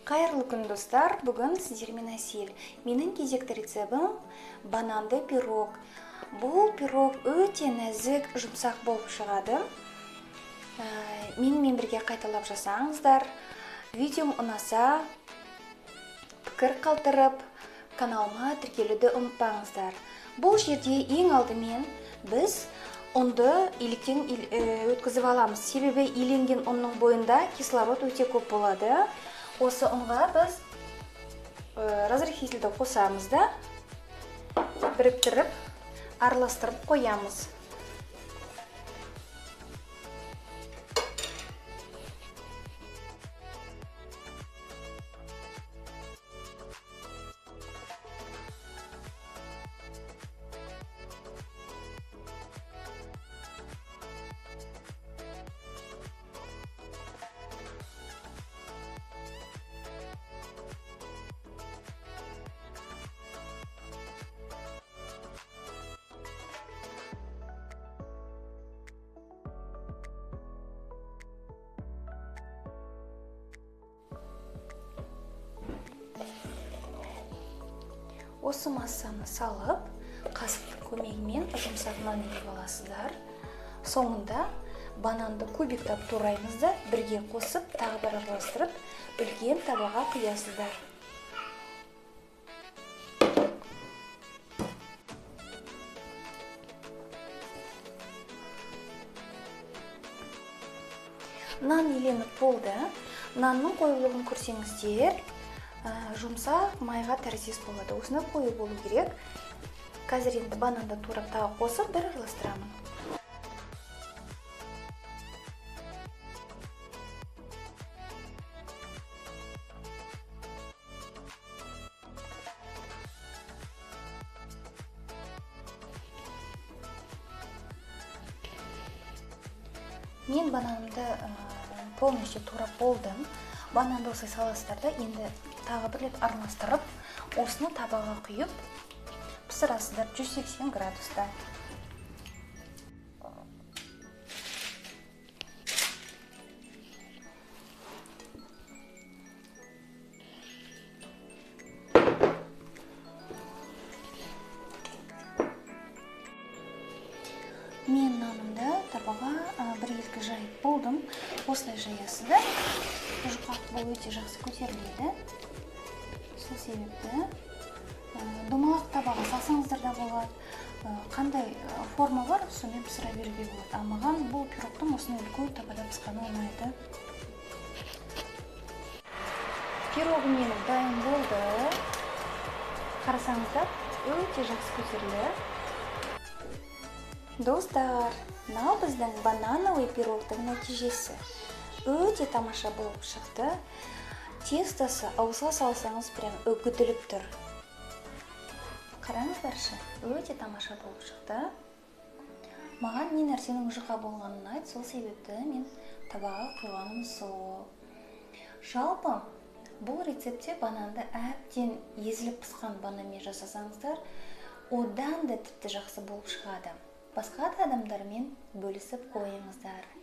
Қайырлы күн достар, бүгін сіздермен Әсел. Менің кезекті рецебім бананды пирог. Бұл пирог өте нәзік, жұмсақ болып шығады. Менімен бірге қайталап жасаңыздар. Видеом ұнаса, пікір қалдырып, каналыма тіркелуді ұмытпаңыздар. Бұл жерде ең алдымен біз ұнды иліктен өткізіп аламыз. Себебі иленген ұнның бойында кислород өте көп болады. Осы ұнға біз разрыхлителді қосамыз да, біріктіріп, араластырып қоямыз. Осы массаны салып, қасықтың көмегімен жұмсақ нан илеп аласыздар. Соңында бананды кубиктап тураймыз да, бірге қосып, тағы бір араластырып, үлкен табаға құясыздар. Нан иленіп болды. Нанның қоюлығын көрсеңіздер, жұмсақ майға тәріздес болады. Осыны қою болу керек. Қазір енді бананды турап тағы қосып, бір араластырамын. Мен бананымды полностью турап болдым. Бананды осылай саласыздар да, енді тағы бір рет араластырып, осыны табаға құйып, пісірасыздар 180 градуста. Мен нанымды табаға бір-екі жайып болдым. Осылай жаясыздар. Жұқақ бұл өте жақсы көтеріледі. Сол себепті домалақ табаға салсаңыздар да болады. Қандай форма бар, сонымен пісіре беруге болады. Маған бұл пирогтың осыны үлкен табада пісқаны ұнайды. Пирогым менің дайын болды. Қарасаңыздар, өте жақсы көтерілді. Достар, мынау біздің банановый пирогтың нәтижесі. Өте тамаша болып шықты. Тестосы ауызға салсаңыз прям үгітіліп тұр. Қараңыздаршы, өте тамаша болып шықты. Маған не нәрсенің жұқа болғанын ұнайды, сол себепті мен табаға құйғаным сол. Жалпы, бұл рецепте бананды әбден езіліп пысқан бананмен жасасаңыздар, одан да тіпті жақсы болып шығады. Басқа да адамдармен бөлісіп қойыңыздар.